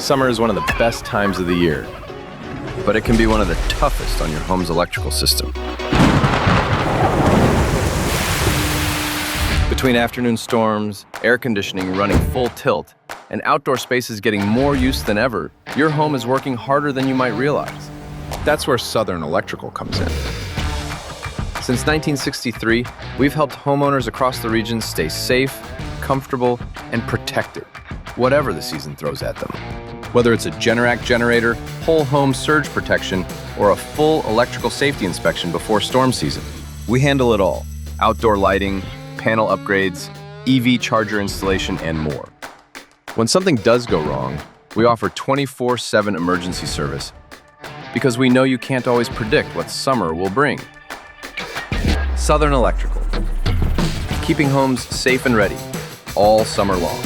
Summer is one of the best times of the year, but it can be one of the toughest on your home's electrical system. Between afternoon storms, air conditioning running full tilt, and outdoor spaces getting more use than ever, your home is working harder than you might realize. That's where Southern Electrical comes in. Since 1963, we've helped homeowners across the region stay safe, comfortable, and protected, whatever the season throws at them. Whether it's a Generac generator, whole home surge protection, or a full electrical safety inspection before storm season, we handle it all. Outdoor lighting, panel upgrades, EV charger installation, and more. When something does go wrong, we offer 24/7 emergency service because we know you can't always predict what summer will bring. Southern Electrical, keeping homes safe and ready all summer long.